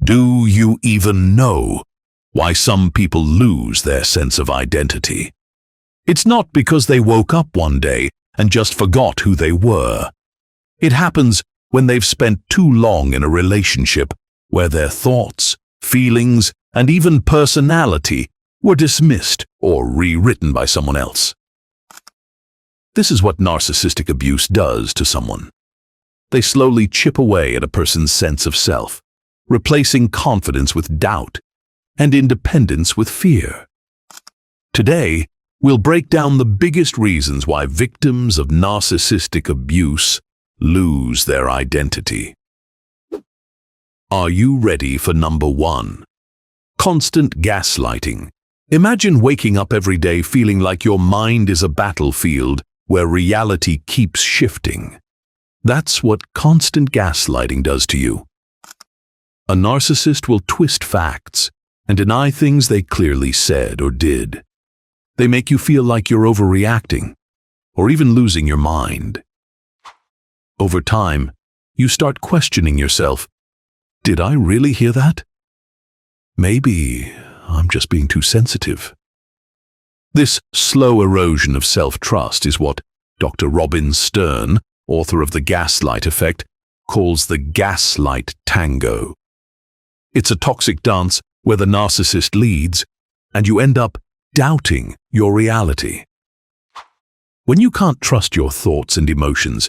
Do you even know why some people lose their sense of identity? It's not because they woke up one day and just forgot who they were. It happens when they've spent too long in a relationship where their thoughts, feelings, and even personality were dismissed or rewritten by someone else. This is what narcissistic abuse does to someone. They slowly chip away at a person's sense of self, replacing confidence with doubt and independence with fear. Today, we'll break down the biggest reasons why victims of narcissistic abuse lose their identity. Are you ready for number 1? Constant gaslighting. Imagine waking up every day feeling like your mind is a battlefield where reality keeps shifting. That's what constant gaslighting does to you. A narcissist will twist facts and deny things they clearly said or did. They make you feel like you're overreacting or even losing your mind. Over time, you start questioning yourself. Did I really hear that? Maybe I'm just being too sensitive. This slow erosion of self-trust is what Dr. Robin Stern, author of The Gaslight Effect, calls the gaslight tango. It's a toxic dance where the narcissist leads and you end up doubting your reality. When you can't trust your thoughts and emotions,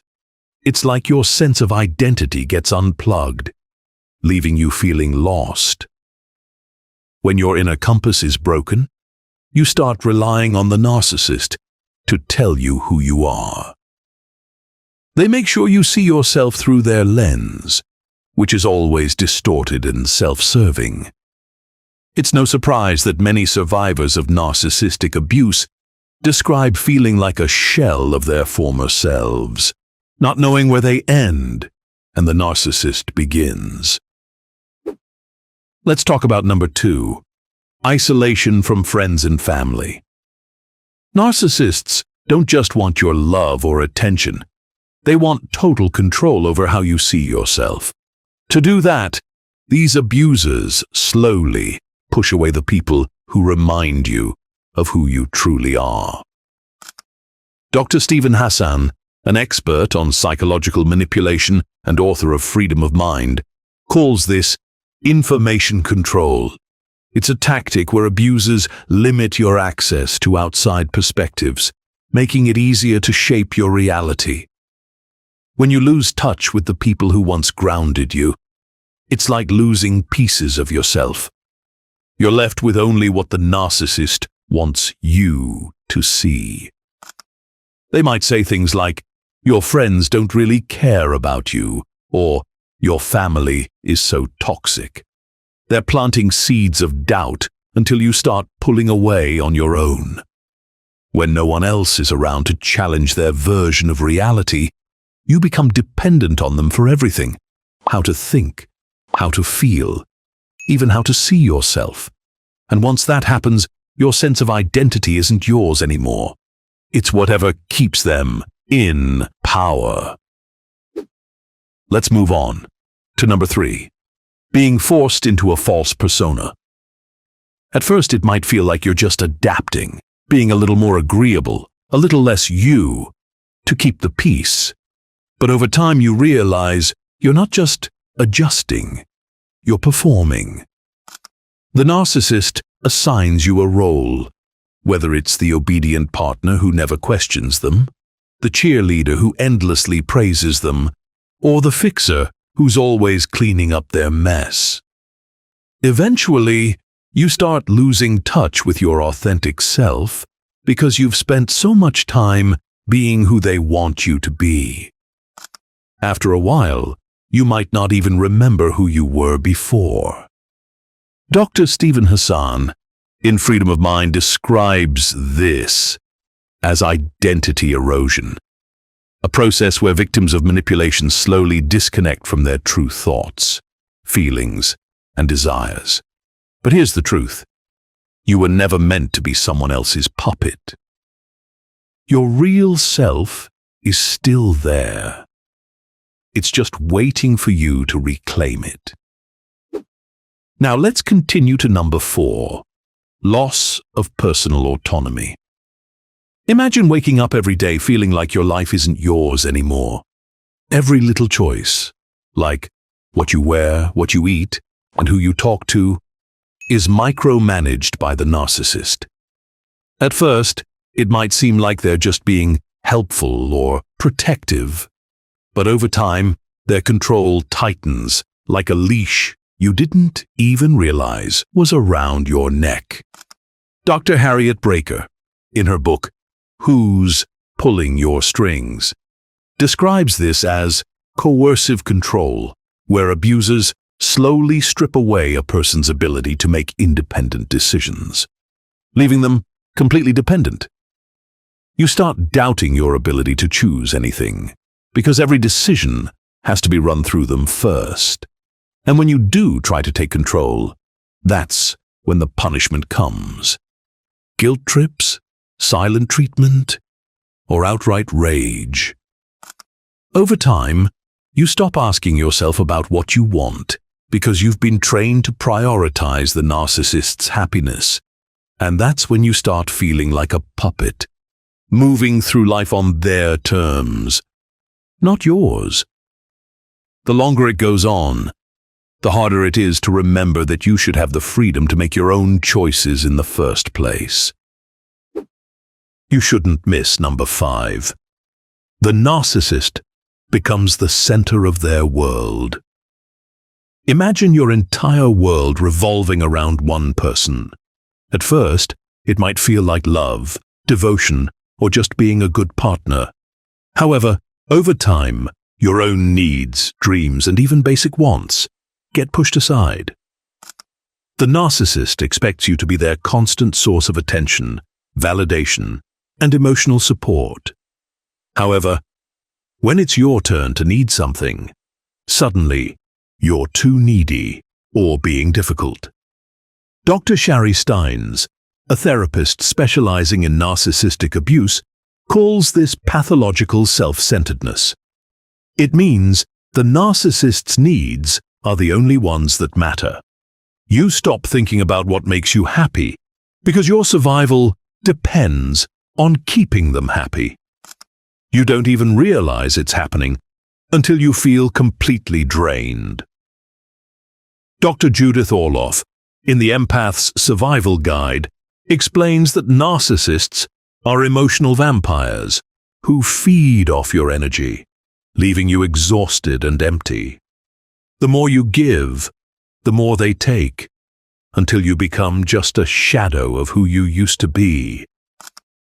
it's like your sense of identity gets unplugged, leaving you feeling lost. When your inner compass is broken, you start relying on the narcissist to tell you who you are. They make sure you see yourself through their lens, which is always distorted and self-serving. It's no surprise that many survivors of narcissistic abuse describe feeling like a shell of their former selves, not knowing where they end and the narcissist begins. Let's talk about number 2, isolation from friends and family. Narcissists don't just want your love or attention. They want total control over how you see yourself. To do that, these abusers slowly push away the people who remind you of who you truly are. Dr. Stephen Hassan, an expert on psychological manipulation and author of Freedom of Mind, calls this information control. It's a tactic where abusers limit your access to outside perspectives, making it easier to shape your reality. When you lose touch with the people who once grounded you, it's like losing pieces of yourself. You're left with only what the narcissist wants you to see. They might say things like, "Your friends don't really care about you," or "Your family is so toxic." They're planting seeds of doubt until you start pulling away on your own. When no one else is around to challenge their version of reality, you become dependent on them for everything. How to think, how to feel, even how to see yourself. And once that happens, your sense of identity isn't yours anymore. It's whatever keeps them in power. Let's move on to number 3, being forced into a false persona. At first, it might feel like you're just adapting, being a little more agreeable, a little less you, to keep the peace. But over time, you realize you're not just adjusting, you're performing. The narcissist assigns you a role, whether it's the obedient partner who never questions them, the cheerleader who endlessly praises them, or the fixer who's always cleaning up their mess. Eventually, you start losing touch with your authentic self because you've spent so much time being who they want you to be. After a while, you might not even remember who you were before. Dr. Stephen Hassan, in Freedom of Mind, describes this as identity erosion, a process where victims of manipulation slowly disconnect from their true thoughts, feelings, and desires. But here's the truth. You were never meant to be someone else's puppet. Your real self is still there. It's just waiting for you to reclaim it. Now let's continue to number 4. Loss of personal autonomy. Imagine waking up every day feeling like your life isn't yours anymore. Every little choice, like what you wear, what you eat, and who you talk to, is micromanaged by the narcissist. At first, it might seem like they're just being helpful or protective, but over time, their control tightens like a leash you didn't even realize was around your neck. Dr. Harriet Breaker, in her book, Who's Pulling Your Strings, describes this as coercive control, where abusers slowly strip away a person's ability to make independent decisions, leaving them completely dependent. You start doubting your ability to choose anything, because every decision has to be run through them first. And when you do try to take control, that's when the punishment comes. Guilt trips, silent treatment, or outright rage. Over time, you stop asking yourself about what you want because you've been trained to prioritize the narcissist's happiness. And that's when you start feeling like a puppet, moving through life on their terms, not yours. The longer it goes on, the harder it is to remember that you should have the freedom to make your own choices in the first place. You shouldn't miss number 5. The narcissist becomes the center of their world. Imagine your entire world revolving around one person. At first, it might feel like love, devotion, or just being a good partner. However, over time, your own needs, dreams, and even basic wants get pushed aside. The narcissist expects you to be their constant source of attention, validation, and emotional support. However, when it's your turn to need something, suddenly you're too needy or being difficult. Dr. Shari Steins, a therapist specializing in narcissistic abuse, calls this pathological self-centeredness. It means the narcissist's needs are the only ones that matter. You stop thinking about what makes you happy because your survival depends on keeping them happy. You don't even realize it's happening until you feel completely drained. Dr. Judith Orloff, in the Empath's Survival Guide, explains that narcissists are emotional vampires who feed off your energy, leaving you exhausted and empty. The more you give, the more they take, until you become just a shadow of who you used to be.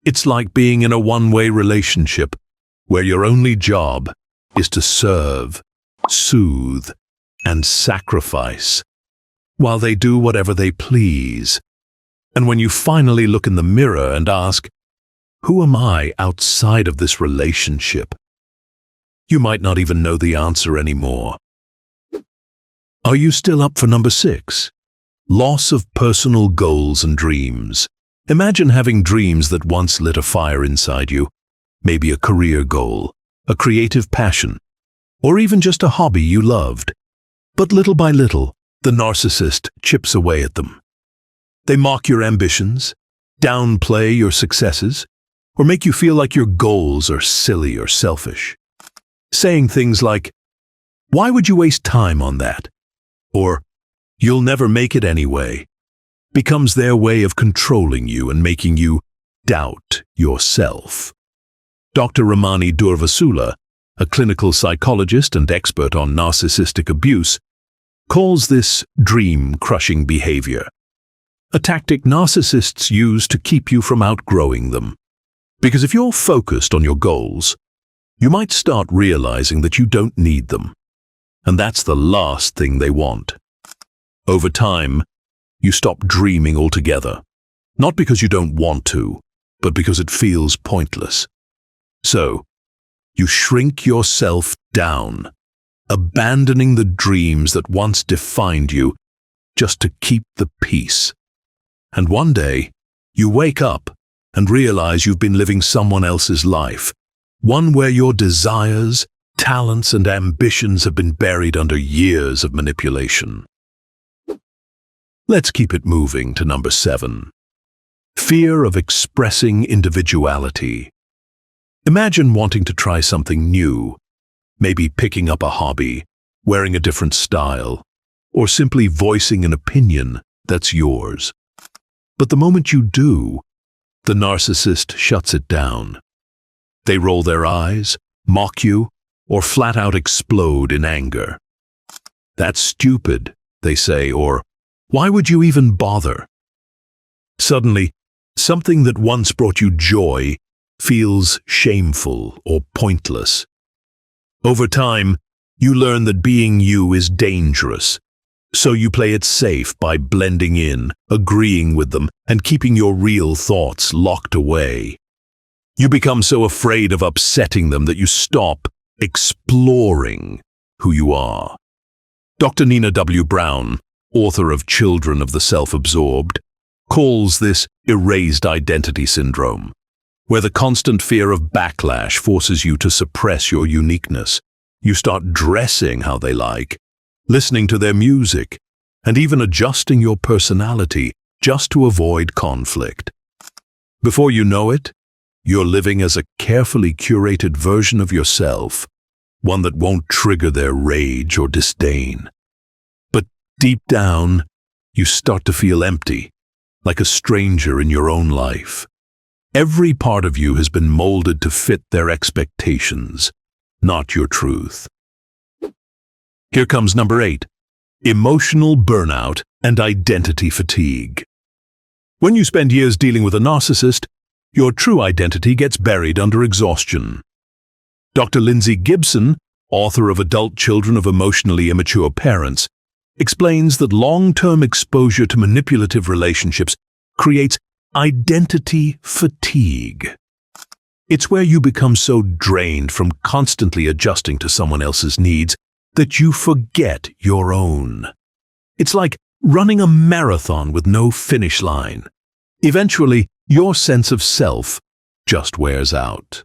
It's like being in a one-way relationship where your only job is to serve, soothe, and sacrifice, while they do whatever they please. And when you finally look in the mirror and ask, "Who am I outside of this relationship?" you might not even know the answer anymore. Are you still up for number 6? Loss of personal goals and dreams. Imagine having dreams that once lit a fire inside you, maybe a career goal, a creative passion, or even just a hobby you loved. But little by little, the narcissist chips away at them. They mock your ambitions, downplay your successes, or make you feel like your goals are silly or selfish. Saying things like, "Why would you waste time on that?" or "You'll never make it anyway," becomes their way of controlling you and making you doubt yourself. Dr. Ramani Durvasula, a clinical psychologist and expert on narcissistic abuse, calls this dream-crushing behavior, a tactic narcissists use to keep you from outgrowing them. Because if you're focused on your goals, you might start realizing that you don't need them, and that's the last thing they want. Over time, you stop dreaming altogether, not because you don't want to, but because it feels pointless. So, you shrink yourself down, abandoning the dreams that once defined you just to keep the peace. And one day, you wake up and realize you've been living someone else's life, one where your desires, talents, and ambitions have been buried under years of manipulation. Let's keep it moving to number 7. Fear of expressing individuality. Imagine wanting to try something new, maybe picking up a hobby, wearing a different style, or simply voicing an opinion that's yours. But the moment you do, the narcissist shuts it down. They roll their eyes, mock you, or flat out explode in anger. "That's stupid," they say, or "Why would you even bother?" Suddenly, something that once brought you joy feels shameful or pointless. Over time, you learn that being you is dangerous, so you play it safe by blending in, agreeing with them, and keeping your real thoughts locked away. You become so afraid of upsetting them that you stop exploring who you are. Dr. Nina W. Brown, author of Children of the Self-Absorbed, calls this erased identity syndrome, where the constant fear of backlash forces you to suppress your uniqueness. You start dressing how they like, listening to their music, and even adjusting your personality just to avoid conflict. Before you know it, you're living as a carefully curated version of yourself, one that won't trigger their rage or disdain. But deep down, you start to feel empty, like a stranger in your own life. Every part of you has been molded to fit their expectations, not your truth. Here comes number 8, emotional burnout and identity fatigue. When you spend years dealing with a narcissist, your true identity gets buried under exhaustion. Dr. Lindsay Gibson, author of Adult Children of Emotionally Immature Parents, explains that long-term exposure to manipulative relationships creates identity fatigue. It's where you become so drained from constantly adjusting to someone else's needs that you forget your own. It's like running a marathon with no finish line. Eventually, your sense of self just wears out.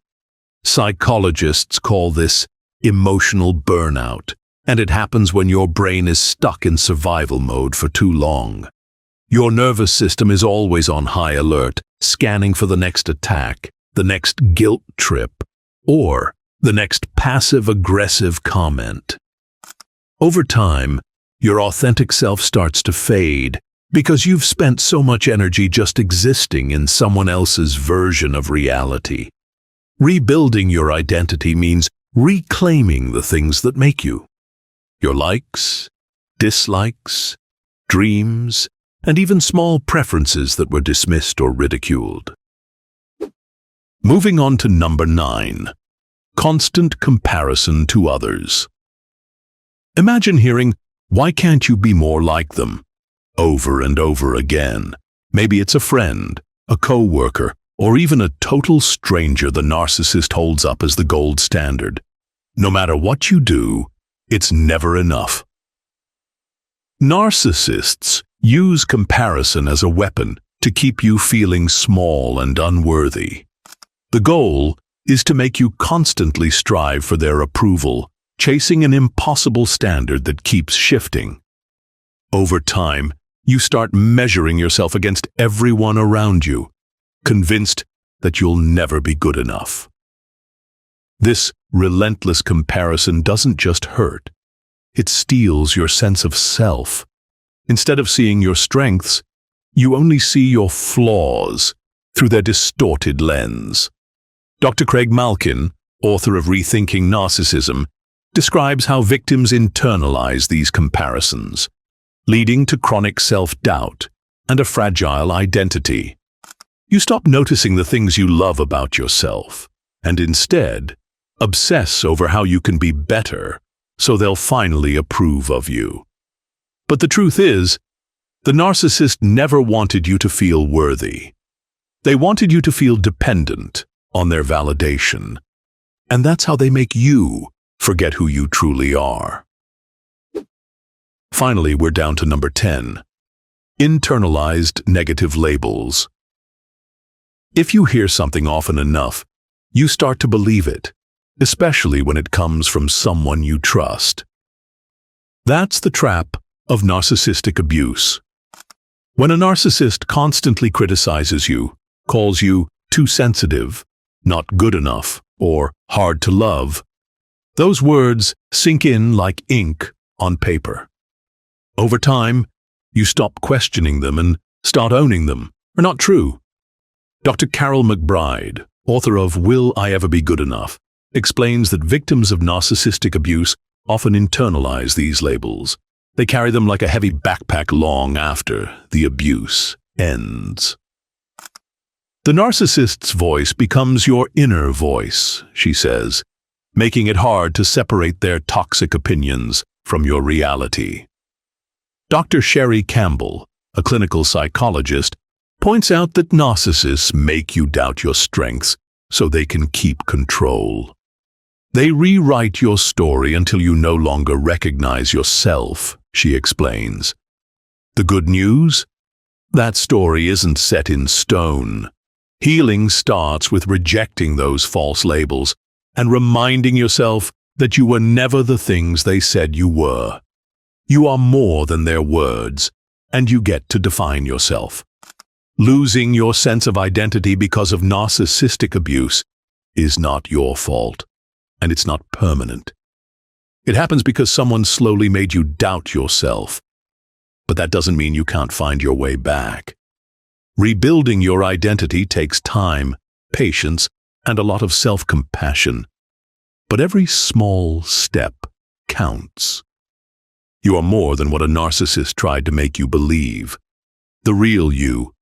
Psychologists call this emotional burnout, and it happens when your brain is stuck in survival mode for too long. Your nervous system is always on high alert, scanning for the next attack, the next guilt trip, or the next passive-aggressive comment. Over time, your authentic self starts to fade because you've spent so much energy just existing in someone else's version of reality. Rebuilding your identity means reclaiming the things that make you. Your likes, dislikes, dreams, and even small preferences that were dismissed or ridiculed. Moving on to number 9, constant comparison to others. Imagine hearing, "Why can't you be more like them?" over and over again. Maybe it's a friend, a co-worker, or even a total stranger the narcissist holds up as the gold standard. No matter what you do, it's never enough. Narcissists use comparison as a weapon to keep you feeling small and unworthy. The goal is to make you constantly strive for their approval, chasing an impossible standard that keeps shifting. Over time, you start measuring yourself against everyone around you, convinced that you'll never be good enough. This relentless comparison doesn't just hurt, it steals your sense of self. Instead of seeing your strengths, you only see your flaws through their distorted lens. Dr. Craig Malkin, author of Rethinking Narcissism, describes how victims internalize these comparisons, leading to chronic self-doubt and a fragile identity. You stop noticing the things you love about yourself, and instead obsess over how you can be better so they'll finally approve of you. But the truth is, the narcissist never wanted you to feel worthy. They wanted you to feel dependent on their validation, and that's how they make you forget who you truly are. Finally, we're down to number 10, internalized negative labels. If you hear something often enough, you start to believe it, especially when it comes from someone you trust. That's the trap of narcissistic abuse. When a narcissist constantly criticizes you, calls you too sensitive, not good enough, or hard to love, those words sink in like ink on paper. Over time, you stop questioning them and start owning them. Are not true. Dr. Carol McBride, author of Will I Ever Be Good Enough, explains that victims of narcissistic abuse often internalize these labels. They carry them like a heavy backpack long after the abuse ends. The narcissist's voice becomes your inner voice, she says, making it hard to separate their toxic opinions from your reality. Dr. Sherry Campbell, a clinical psychologist, points out that narcissists make you doubt your strengths so they can keep control. They rewrite your story until you no longer recognize yourself, she explains. The good news? That story isn't set in stone. Healing starts with rejecting those false labels and reminding yourself that you were never the things they said you were. You are more than their words, and you get to define yourself. Losing your sense of identity because of narcissistic abuse is not your fault, and it's not permanent. It happens because someone slowly made you doubt yourself. But that doesn't mean you can't find your way back. Rebuilding your identity takes time, patience, and a lot of self-compassion. But every small step counts. You are more than what a narcissist tried to make you believe. The real you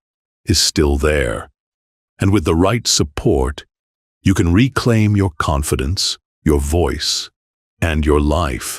is still there. And with the right support, you can reclaim your confidence, your voice, and your life.